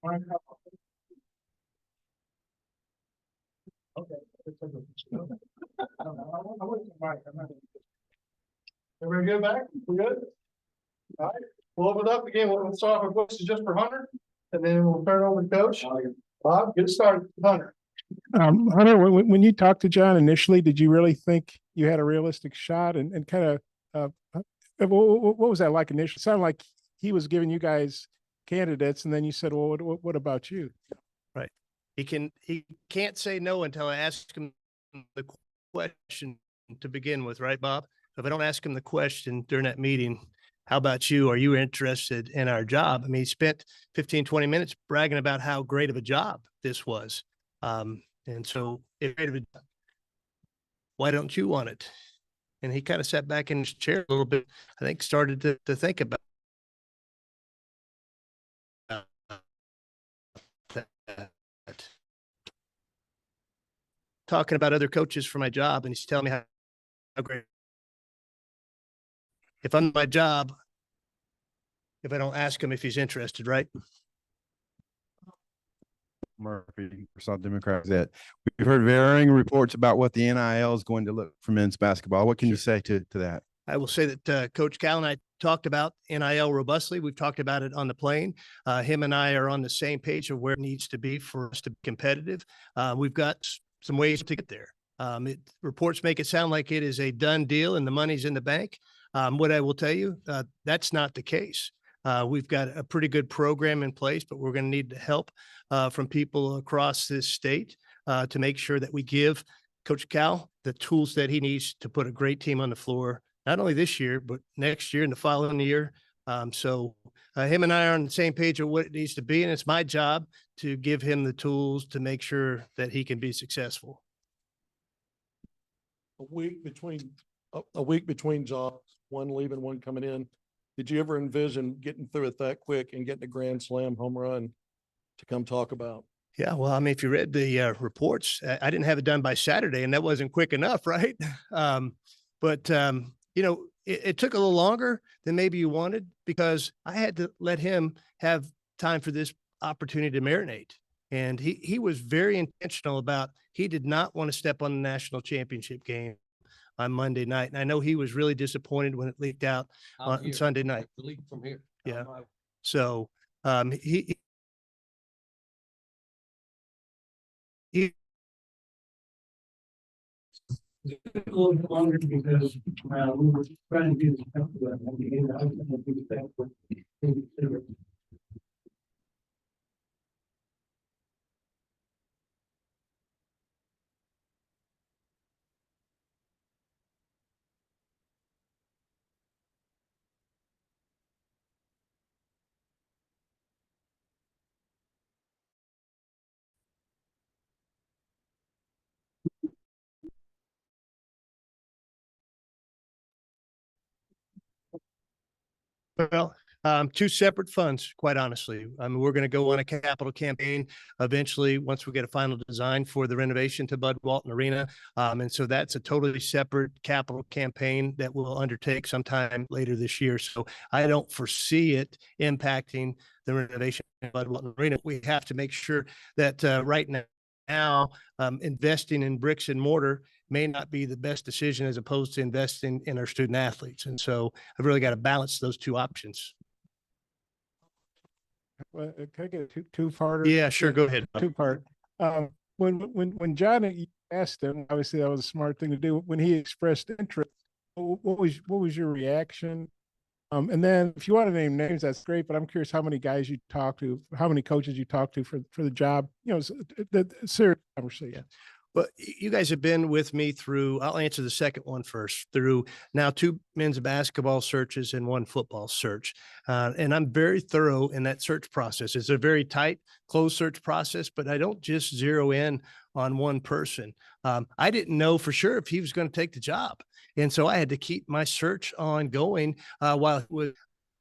Everybody good back? We good? All right. We'll open it up again. We'll start with questions just for Hunter, and then we'll turn it over to Coach. Bob, get started, Hunter. Hunter, when you talked to John initially, did you really think you had a realistic shot? And kind of, what was that like initially? It sounded like he was giving you guys candidates, and then you said, "Well, what about you?" Right. He can't say no until I ask him the question to begin with, right, Bob? If I don't ask him the question during that meeting, how about you? Are you interested in our job? I mean, he spent 15, 20 minutes bragging about how great of a job this was. And so why don't you want it? And he kind of sat back in his chair a little bit, I think started to think about that. Talking about other coaches for my job, and he's telling me how great. If I'm my job, if I don't ask him if he's interested, right? Murphy, South Democrats, that we've heard varying reports about what the NIL is going to look for men's basketball. What can you say to that? I will say that Coach Cal and I talked about NIL robustly. We've talked about it on the plane. Him and I are on the same page of where it needs to be for us to be competitive. We've got some ways to get there. Reports make it sound like it is a done deal and the money's in the bank. What I will tell you, that's not the case. We've got a pretty good program in place, but we're going to need help from people across this state to make sure that we give Coach Cal the tools that he needs to put a great team on the floor, not only this year, but next year and the following year. So him and I are on the same page of what it needs to be, and it's my job to give him the tools to make sure that he can be successful. A week between jobs, one leaving, one coming in. Did you ever envision getting through it that quick and getting a grand slam home run to come talk about? Yeah, well, I mean, if you read the reports, I didn't have it done by Saturday, and that wasn't quick enough, right? But you know, it took a little longer than maybe you wanted because I had to let him have time for this opportunity to marinate. And he was very intentional about, he did not want to step on the national championship game on Monday night. And I know he was really disappointed when it leaked out on Sunday night. The leak from here. Yeah. So he a little bit longer because we were trying to do the Well, two separate funds, quite honestly. I mean, we're going to go on a capital campaign eventually once we get a final design for the renovation to Bud Walton Arena. And so that's a totally separate capital campaign that we'll undertake sometime later this year. So I don't foresee it impacting the renovation of Bud Walton Arena. We have to make sure that right now, investing in bricks and mortar may not be the best decision as opposed to investing in our student athletes. And so I've really got to balance those two options. Can I get a two-parter? Yeah, sure. Go ahead. Two-part. When John asked him, obviously that was a smart thing to do. When he expressed interest, what was your reaction? And then if you want to name names, that's great. But I'm curious how many guys you talked to, how many coaches you talked to for the job. You know, the serious conversation. Yeah. Well, you guys have been with me through, I'll answer the second one first, through now 2 men's basketball searches and 1 football search. And I'm very thorough in that search process. It's a very tight, closed search process, but I don't just zero in on one person. I didn't know for sure if he was going to take the job. And so I had to keep my search ongoing while he was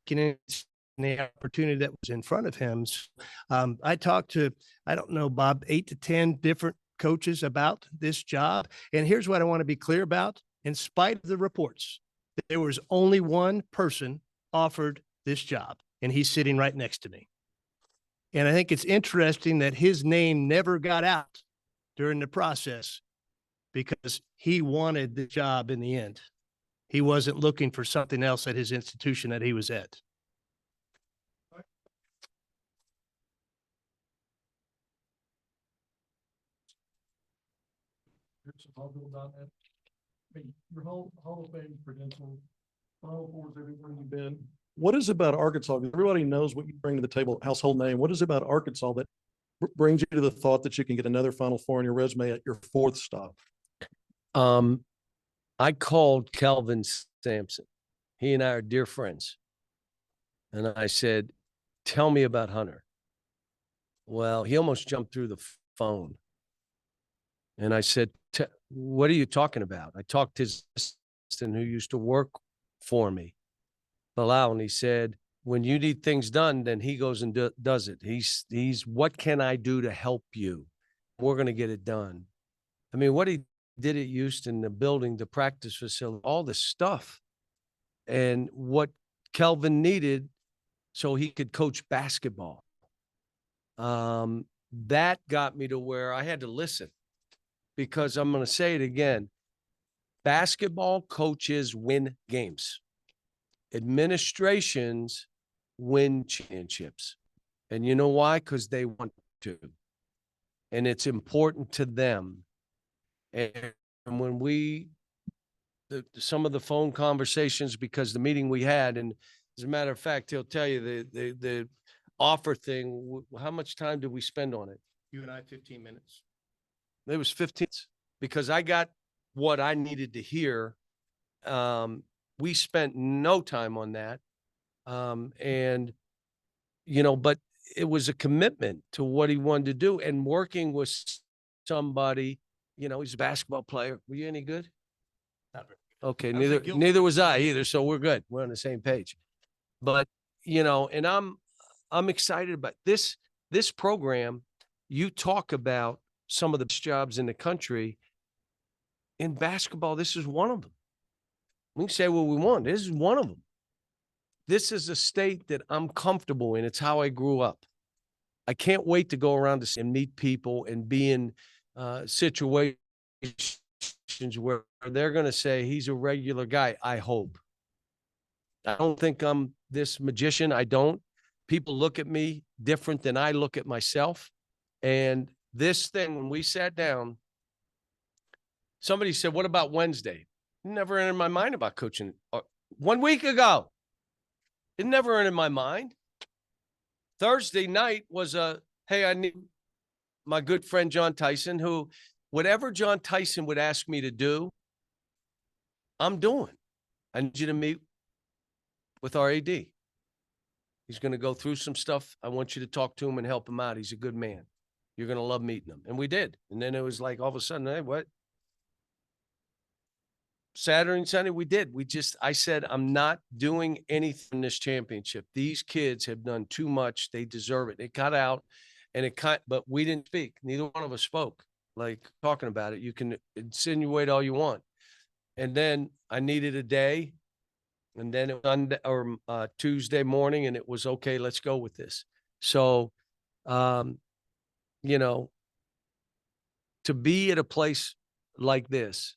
getting the opportunity that was in front of him. So, I talked to, I don't know, Bob, 8 to 10 different coaches about this job. And here's what I want to be clear about. In spite of the reports, there was only one person offered this job, and he's sitting right next to me. And I think it's interesting that his name never got out during the process because he wanted the job in the end. He wasn't looking for something else at his institution that he was at. Here's some talk about that. I mean, your Hall of Fame credentials, Final Fours, everywhere you've been. What is it about Arkansas? Everybody knows what you bring to the table, household name. What is it about Arkansas that brings you to the thought that you can get another Final Four on your resume at your fourth stop? I called Calvin Sampson. He and I are dear friends. And I said, tell me about Hunter. Well, he almost jumped through the phone. And I said, what are you talking about? I talked to his assistant who used to work for me, Bilal, and he said, when you need things done, then he goes and does it. He's, what can I do to help you? We're going to get it done. I mean, what he did at Houston, the building, the practice facility, all this stuff. And what Kelvin needed so he could coach basketball. That got me to where I had to listen, because I'm going to say it again. Basketball coaches win games. Administrations win championships. And you know why? Because they want to. And it's important to them. And when some of the phone conversations, because the meeting we had, and as a matter of fact, he'll tell you the offer thing, how much time did we spend on it? You and I, 15 minutes. It was 15, because I got what I needed to hear. We spent no time on that. And, you know, but it was a commitment to what he wanted to do, and working with somebody, you know, he's a basketball player. Were you any good? Not very. Okay. I was a guilty. Neither was I either. So we're good. We're on the same page. But, you know, and I'm excited about this program. You talk about some of the best jobs in the country. In basketball, this is one of them. We can say what we want. This is one of them. This is a state that I'm comfortable in. It's how I grew up. I can't wait to go around and meet people and be in situations where they're going to say he's a regular guy. I hope. I don't think I'm this magician. I don't. People look at me different than I look at myself. And this thing, when we sat down, somebody said, what about Wednesday? It never entered my mind about coaching. 1 week ago, it never entered my mind. Thursday night was hey, I need my good friend John Tyson, who whatever John Tyson would ask me to do, I'm doing. I need you to meet with our AD. He's going to go through some stuff. I want you to talk to him and help him out. He's a good man. You're going to love meeting him. And we did. And then it was like all of a sudden, hey, what? Saturday and Sunday, we did. I said, I'm not doing anything in this championship. These kids have done too much. They deserve it. It got out and but we didn't speak. Neither one of us spoke, like talking about it. You can insinuate all you want. And then I needed a day. And then it was Tuesday morning, and it was okay. Let's go with this. So, you know, to be at a place like this,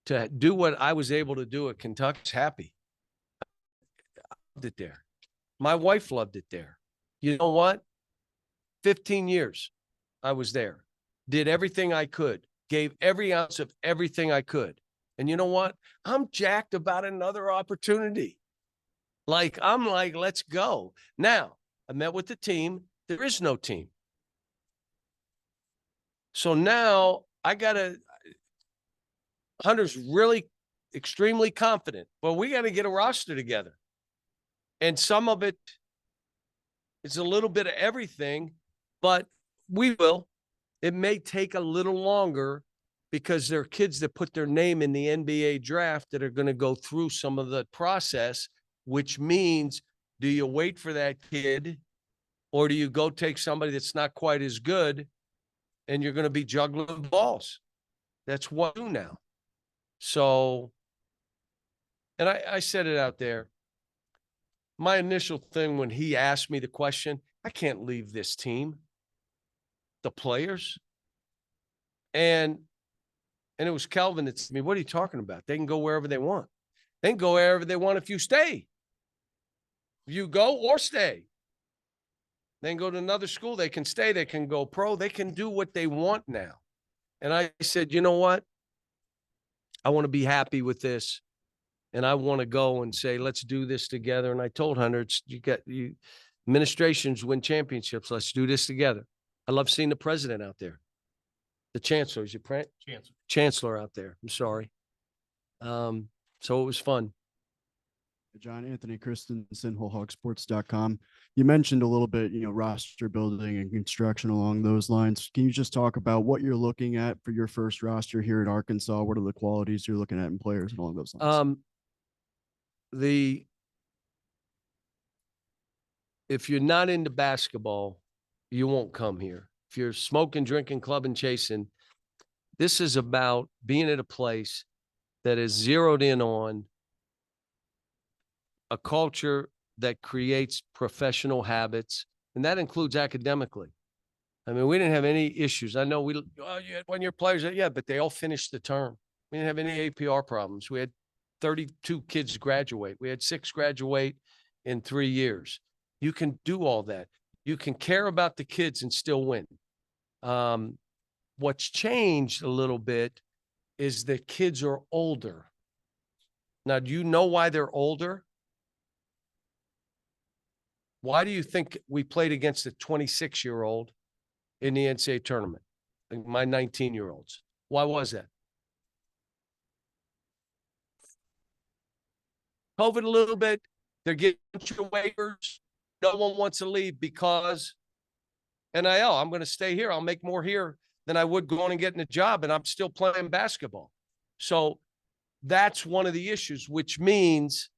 to do what I was able to do at Kentucky, I was happy. I loved it there. My wife loved it there. You know what? 15 years I was there, did everything I could, gave every ounce of everything I could. And you know what? I'm jacked about another opportunity. I'm like, let's go. Now, I met with the team. There is no team. So now Hunter's really extremely confident. Well, we got to get a roster together. And some of it is a little bit of everything, but we will. It may take a little longer, because there are kids that put their name in the NBA draft that are going to go through some of the process, which means, do you wait for that kid, or do you go take somebody that's not quite as good, and you're going to be juggling balls? That's what I do now. So, and I said it out there. My initial thing when he asked me the question, I can't leave this team, the players. And it was Calvin that said to me, what are you talking about? They can go wherever they want. They can go wherever they want if you stay. If you go or stay. They can go to another school. They can stay. They can go pro. They can do what they want now. And I said, you know what? I want to be happy with this. And I want to go and say, let's do this together. And I told Hunter, you administrations win championships. Let's do this together. I love seeing the president out there. The chancellor, is your chancellor out there. I'm sorry. So it was fun. John Anthony Christensen, WholeHogSports.com. You mentioned a little bit, roster building and construction along those lines. Can you just talk about what you're looking at for your first roster here at Arkansas? What are the qualities you're looking at in players along those lines? If you're not into basketball, you won't come here. If you're smoking, drinking, clubbing, chasing, this is about being at a place that is zeroed in on a culture that creates professional habits, and that includes academically. I mean, we didn't have any issues. I know you had 1-year players, yeah, but they all finished the term. We didn't have any APR problems. We had 32 kids graduate. We had 6 graduate in 3 years. You can do all that. You can care about the kids and still win. What's changed a little bit is the kids are older. Now, do you know why they're older? Why do you think we played against a 26-year-old in the NCAA tournament? Like my 19-year-olds. Why was that? COVID a little bit. They're getting your waivers. No one wants to leave because NIL. I'm going to stay here. I'll make more here than I would going and getting a job, and I'm still playing basketball. So that's one of the issues, which means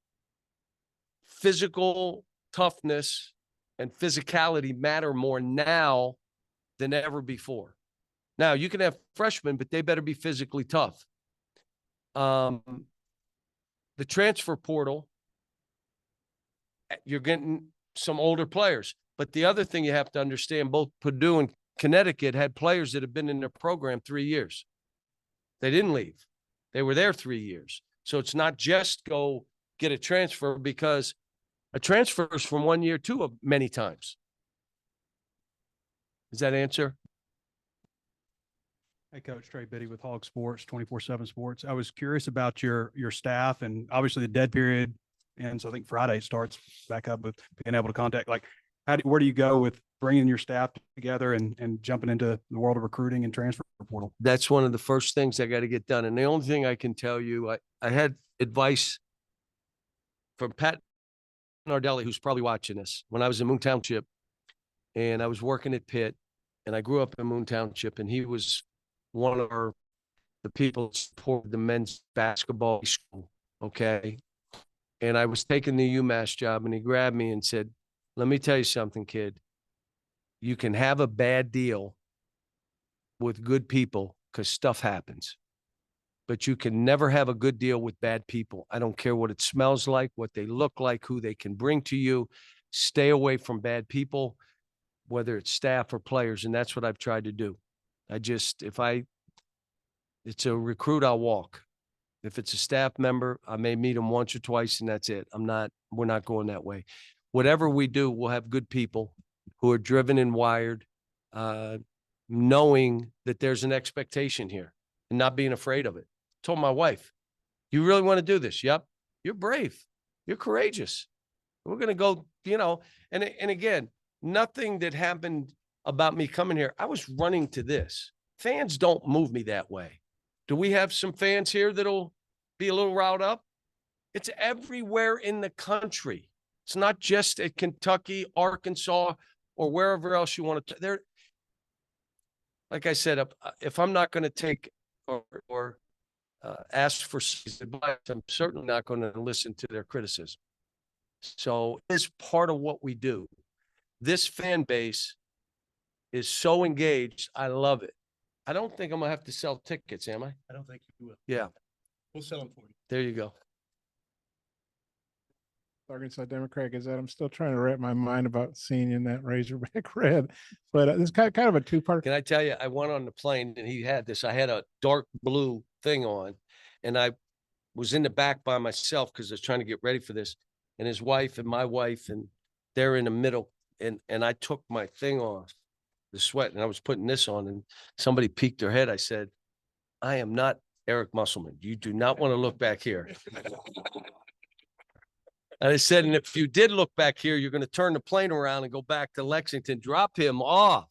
physical toughness and physicality matter more now than ever before. Now, you can have freshmen, but they better be physically tough. The transfer portal, you're getting some older players. But the other thing you have to understand, both Purdue and Connecticut had players that have been in their program 3 years. They didn't leave. They were there 3 years. So it's not just go get a transfer, because a transfer is from 1 year to many times. Does that answer? Hey, Coach Trey Biddy with Hog Sports, 24/7 Sports. I was curious about your staff, and obviously the dead period. And so I think Friday starts back up with being able to contact, like, where do you go with bringing your staff together and jumping into the world of recruiting and transfer portal? That's one of the first things I got to get done. And the only thing I can tell you, I had advice from Pat Nardelli, who's probably watching this, when I was in Moon Township and I was working at Pitt, and I grew up in Moon Township, and he was one of the people that supported the men's basketball school. Okay. And I was taking the UMass job, and he grabbed me and said, let me tell you something, kid. You can have a bad deal with good people because stuff happens. But you can never have a good deal with bad people. I don't care what it smells like, what they look like, who they can bring to you. Stay away from bad people, whether it's staff or players. And that's what I've tried to do. It's a recruit, I'll walk. If it's a staff member, I may meet them once or twice, and that's it. We're not going that way. Whatever we do, we'll have good people who are driven and wired, knowing that there's an expectation here and not being afraid of it. I told my wife, you really want to do this? Yep. You're brave. You're courageous. We're going to go, and again, nothing that happened about me coming here. I was running to this. Fans don't move me that way. Do we have some fans here that'll be a little riled up? It's everywhere in the country. It's not just at Kentucky, Arkansas, or wherever else you want to. Like I said, if I'm not going to take or ask for advice, I'm certainly not going to listen to their criticism. So it's part of what we do. This fan base is so engaged. I love it. I don't think I'm going to have to sell tickets, am I? I don't think you will. Yeah. We'll sell them for you. There you go. Arkansas Democrat is that I'm still trying to wrap my mind about seeing you in that Razorback red, but it's kind of a two-part. Can I tell you, I went on the plane and he had this, I had a dark blue thing on and I was in the back by myself because I was trying to get ready for this. And his wife and my wife, and they're in the middle. And I took my thing off, the sweat, and I was putting this on and somebody peeked their head. I said, I am not Eric Musselman. You do not want to look back here. And I said, and if you did look back here, you're going to turn the plane around and go back to Lexington, drop him off.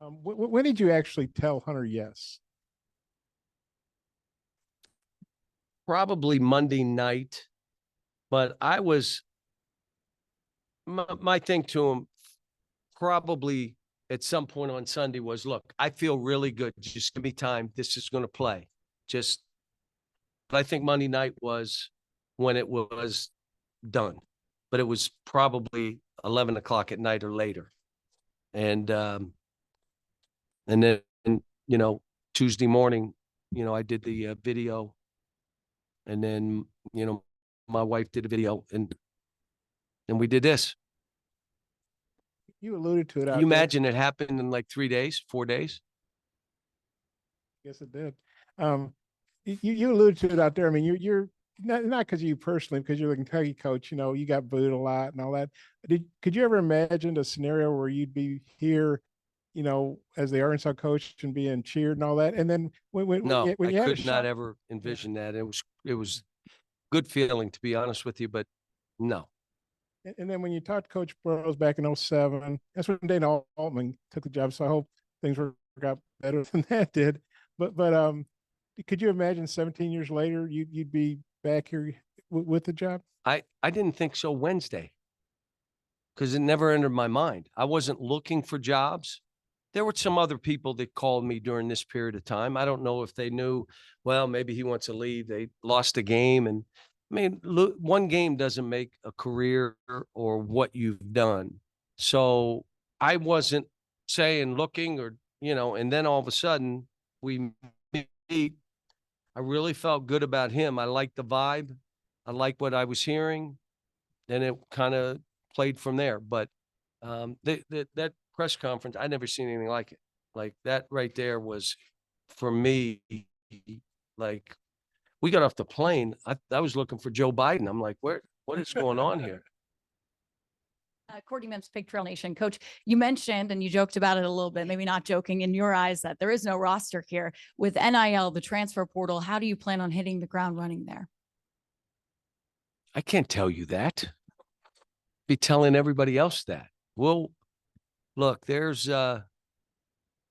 When did you actually tell Hunter yes? Probably Monday night, but I was, my thing to him probably at some point on Sunday was, look, I feel really good. Just give me time. This is going to play. But I think Monday night was when it was done, but it was probably 11 o'clock at night or later. And then, you know, Tuesday morning, you know, I did the video, and then, you know, my wife did a video, and we did this. You alluded to it. Can you imagine it happened in like 3 days, 4 days? Yes, it did. You alluded to it out there. I mean, you're not because of you personally, because you're the Kentucky coach. You know, you got booed a lot and all that. Could you ever imagine a scenario where you'd be here, you know, as the Arkansas coach and being cheered and all that? And then No, when I you had a could not shot, ever envision that. It was good feeling, to be honest with you, but no. and then when you talked to Coach Burrows back in 07, that's when Dana Altman took the job. So I hope things work out better than that did. But could you imagine 17 years later, you'd be back here with the job? I didn't think so Wednesday, because it never entered my mind. I wasn't looking for jobs. There were some other people that called me during this period of time. I don't know if they knew, well, maybe he wants to leave. They lost a game. And I mean, one game doesn't make a career or what you've done. So I wasn't saying looking or, you know, and then all of a sudden we meet. I really felt good about him. I liked the vibe. I liked what I was hearing. Then it kind of played from there. But that press conference, I never seen anything like it. Like that right there was, for me, like we got off the plane. I was looking for Joe Biden. I'm like, what is going on here? Courtney Mims, Pig Trail Nation. Coach, you mentioned, and you joked about it a little bit, maybe not joking in your eyes, that there is no roster here. With NIL, the transfer portal, how do you plan on hitting the ground running there? I can't tell you that. Be telling everybody else that. Well, look, there's going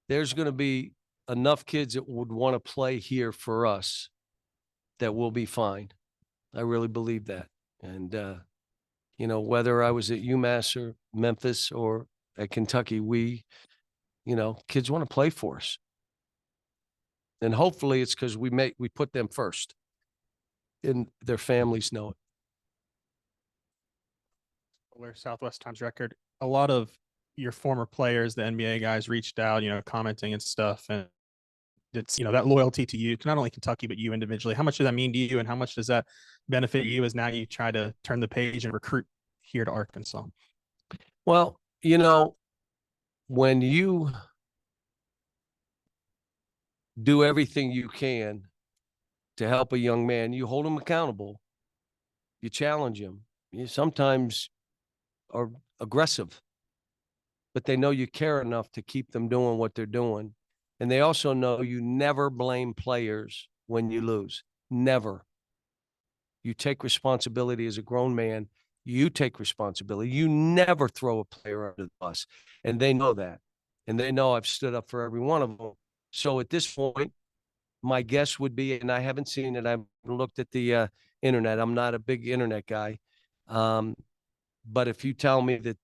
to be enough kids that would want to play here for us that will be fine. I really believe that. And, you know, whether I was at UMass or Memphis or at Kentucky, you know, kids want to play for us. And hopefully it's because we put them first and their families know it. Southwest Times Record. A lot of your former players, the NBA guys, reached out, you know, commenting and stuff, and it's, you know, that loyalty to you, to not only Kentucky but you individually. How much does that mean to you, and how much does that benefit you as now you try to turn the page and recruit here to Arkansas? Well, you know, when you do everything you can to help a young man, you hold him accountable, you challenge him, you sometimes are aggressive, but they know you care enough to keep them doing what they're doing. And they also know you never blame players when you lose. Never. You take responsibility as a grown man. You take responsibility. You never throw a player under the bus. And they know that. And they know I've stood up for every one of them. So at this point, my guess would be, and I haven't seen it, I've looked at the internet. I'm not a big internet guy. But if you tell me that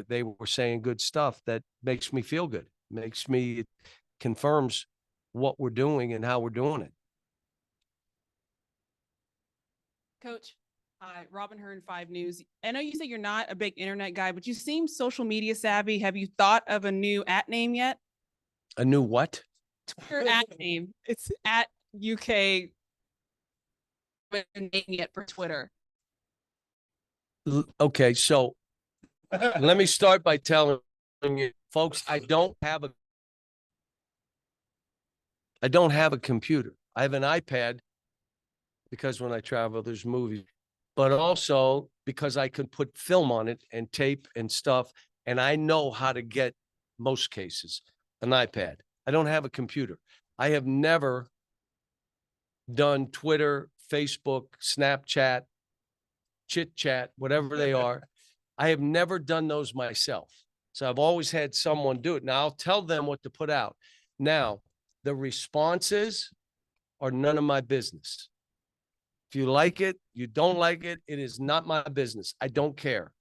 they were saying good stuff, that makes me feel good. It confirms what we're doing and how we're doing it. Coach, Robin Hearn, 5 News. I know you say you're not a big internet guy, but you seem social media savvy. Have you thought of a new @ name yet? A new what? Your @ name. It's @ UK name yet for Twitter. Okay, so let me start by telling you, folks, I don't have a computer. I have an iPad because when I travel, there's movies, but also because I can put film on it and tape and stuff. And I know how to get most cases an iPad. I don't have a computer. I have never done Twitter, Facebook, Snapchat, Chit Chat, whatever they are. I have never done those myself. So I've always had someone do it. Now I'll tell them what to put out. Now, the responses are none of my business. If you like it, you don't like it, it is not my business. I don't care.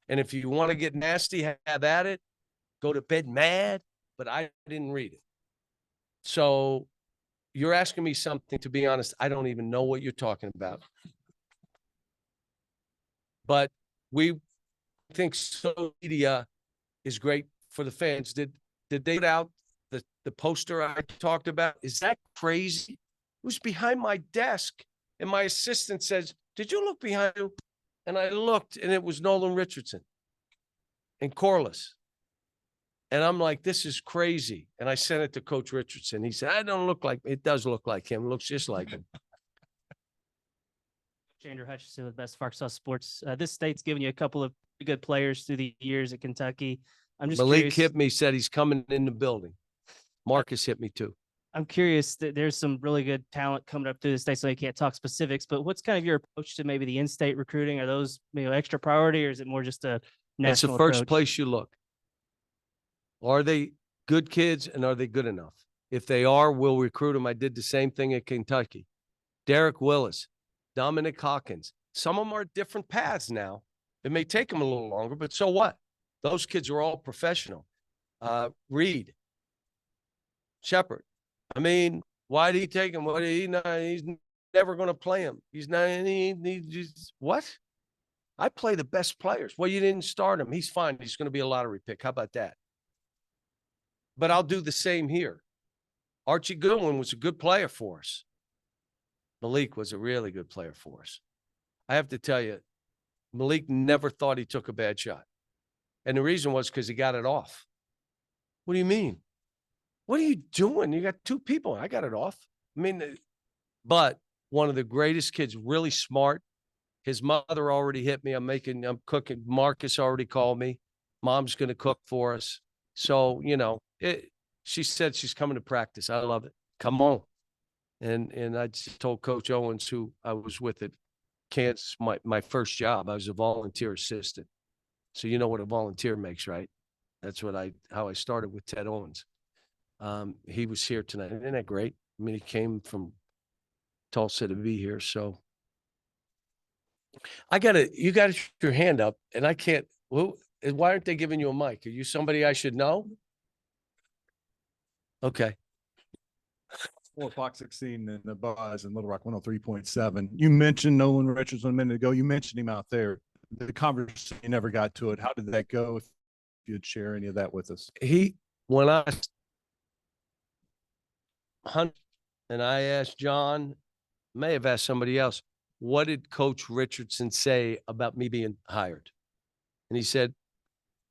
And if you want to get nasty, have at it, go to bed mad, but I didn't read it. So you're asking me something, to be honest, I don't even know what you're talking about. But we think social media is great for the fans. Did they put out the poster I talked about? Is that crazy? It was behind my desk, and my assistant says, "Did you look behind you?" And I looked, and it was Nolan Richardson and Corliss. And I'm like, this is crazy. And I sent it to Coach Richardson. He said, "I don't look like it. Does look like him. It looks just like him." Andrew Hutchinson with Best of Arkansas Sports. This state's given you a couple of good players through the years at Kentucky. I'm just Malik curious. hit me, said he's coming in the building. Marcus hit me too. I'm curious that there's some really good talent coming up through the state, so you can't talk specifics, but what's kind of your approach to maybe the in-state recruiting? Are those extra priority, or is it more just a That's the national first approach? place you look. Are they good kids, and are they good enough? If they are, we'll recruit them. I did the same thing at Kentucky. Derek Willis, Dominic Hawkins. Some of them are different paths now. It may take them a little longer, but so what? Those kids are all professional. Reed, Shepard. I mean, why did he take him? What did he not? He's never going to play him. He's not. He just, what? I play the best players. Well, you didn't start him. He's fine. He's going to be a lottery pick. How about that? But I'll do the same here. Archie Goodwin was a good player for us. Malik was a really good player for us. I have to tell you, Malik never thought he took a bad shot. And the reason was because he got it off. What do you mean? What are you doing? You got two people. I got it off. I mean, but one of the greatest kids, really smart. His mother already hit me. I'm cooking. Marcus already called me. Mom's going to cook for us. So, she said she's coming to practice. I love it. Come on. And I just told Coach Owens, who I was with at Kansas, my first job, I was a volunteer assistant. So you know what a volunteer makes, right? That's how I started with Ted Owens. He was here tonight. Isn't that great? I mean, he came from Tulsa to be here. So you got your hand up, and I can't. Well, why aren't they giving you a mic? Are you somebody I should know? Okay. 4 Fox 16 in the Buzz in Little Rock 103.7. You mentioned Nolan Richardson a minute ago. You mentioned him out there. The conversation, you never got to it. How did that go? If you'd share any of that with us. When I asked John, may have asked somebody else, what did Coach Richardson say about me being hired? And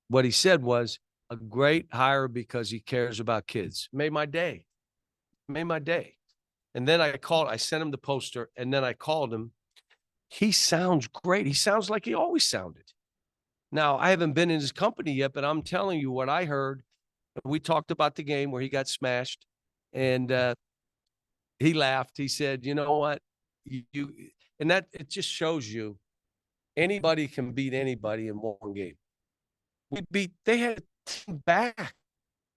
what he said was, a great hire because he cares about kids. Made my day. And then I sent him the poster, and then I called him. He sounds great. He sounds like he always sounded. Now, I haven't been in his company yet, but I'm telling you what I heard. We talked about the game where he got smashed, and he laughed. He said, "You know what? And that it just shows you anybody can beat anybody in one game. They had back.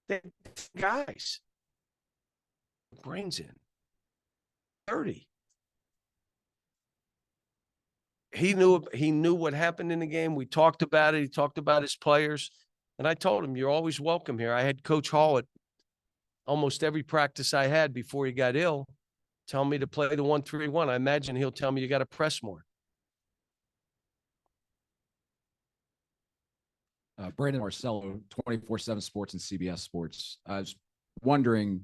They had guys. Brains in. 30. He knew what happened in the game. We talked about it. He talked about his players. And I told him, you're always welcome here. I had Coach Hall at almost every practice I had before he got ill, tell me to play the 1-3-1. I imagine he'll tell me you got to press more. Brandon Marcello, 24/7 Sports and CBS Sports. I was wondering,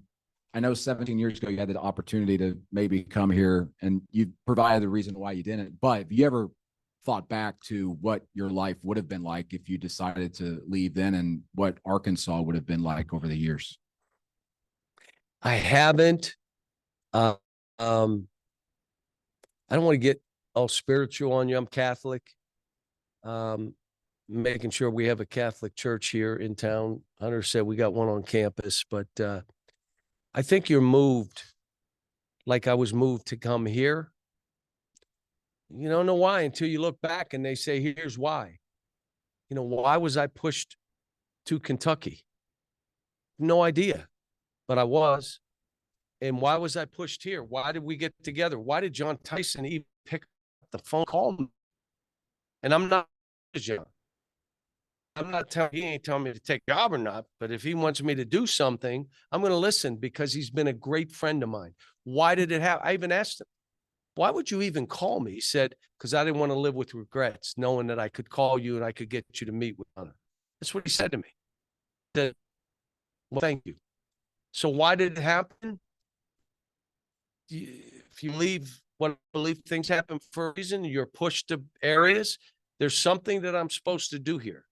I know 17 years ago you had the opportunity to maybe come here and you provided the reason why you didn't, but have you ever thought back to what your life would have been like if you decided to leave then and what Arkansas would have been like over the years? I haven't. Uh, um, I don't want to get all spiritual on you. I'm Catholic. Making sure we have a Catholic church here in town. Hunter said we got one on campus, but I think you're moved like I was moved to come here. You don't know why until you look back and they say, here's why. You know, why was I pushed to Kentucky? No idea, but I was. And why was I pushed here? Why did we get together? Why did John Tyson even pick up the phone call? And I'm not John. I'm not telling he ain't telling me to take a job or not, but if he wants me to do something, I'm going to listen because he's been a great friend of mine. Why did it happen? I even asked him, why would you even call me? He said, because I didn't want to live with regrets, knowing that I could call you and I could get you to meet with Hunter. That's what he said to me. Well, thank you. So why did it happen? If you leave, what I believe things happen for a reason, you're pushed to areas. There's something that I'm supposed to do here.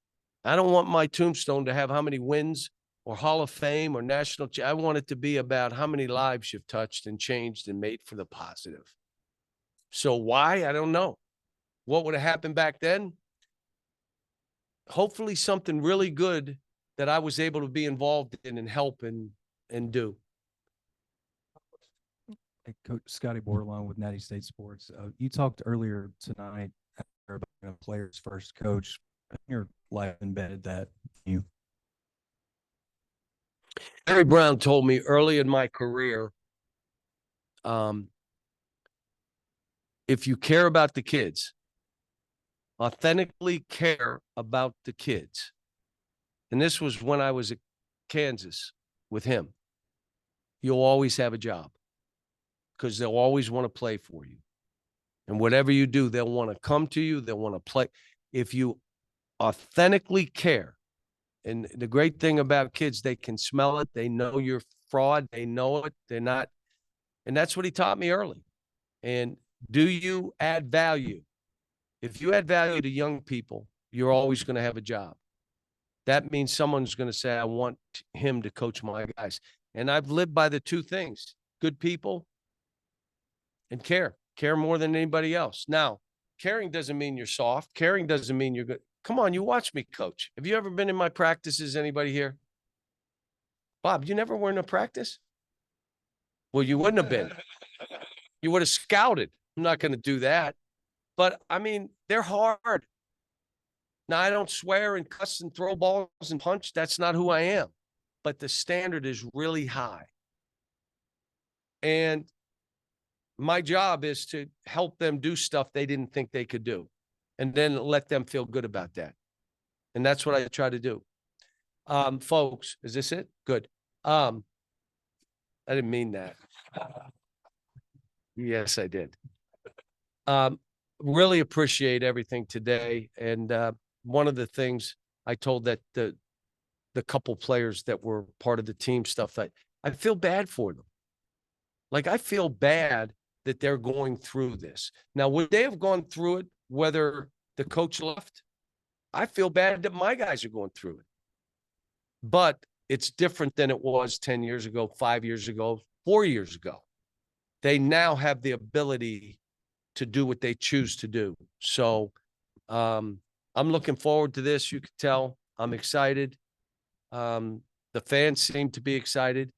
I don't want my tombstone to have how many wins or Hall of Fame or national. I want it to be about how many lives you've touched and changed and made for the positive. So why? I don't know. What would have happened back then? Hopefully something really good that I was able to be involved in and help and do. Hey, Coach Scotty Bordelon with Natty State Sports. You talked earlier tonight about a player's first coach. Your life embedded that in you. Harry Brown told me early in my career, if you care about the kids, authentically care about the kids, and this was when I was at Kansas with him, you'll always have a job because they'll always want to play for you. And whatever you do, they'll want to come to you. They'll want to play. If you authentically care, and the great thing about kids, they can smell it. They know you're fraud. They know it. They're not. And that's what he taught me early. And do you add value? If you add value to young people, you're always going to have a job. That means someone's going to say, I want him to coach my guys. And I've lived by the two things: good people and care more than anybody else. Now, caring doesn't mean you're soft. Caring doesn't mean you're good. Come on, you watch me coach. Have you ever been in my practices? Anybody here? Bob, you never were in a practice? Well, you wouldn't have been. You would have scouted. I'm not going to do that. But I mean, they're hard. Now, I don't swear and cuss and throw balls and punch. That's not who I am. But the standard is really high. And my job is to help them do stuff they didn't think they could do, and then let them feel good about that. And that's what I try to do. Folks, is this it? Good. I didn't mean that. Yes, I did. Really appreciate everything today. And one of the things I told that the couple players that were part of the team stuff, that I feel bad for them. Like, I feel bad that they're going through this. Now, would they have gone through it whether the coach left? I feel bad that my guys are going through it. But it's different than it was 10 years ago, 5 years ago, 4 years ago. They now have the ability to do what they choose to do. So I'm looking forward to this. You can tell I'm excited. The fans seem to be excited.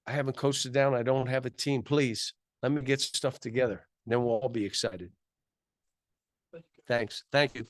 I haven't coached it down. I don't have a team. Please let me get stuff together. Then we'll all be excited. Thanks. Thank you.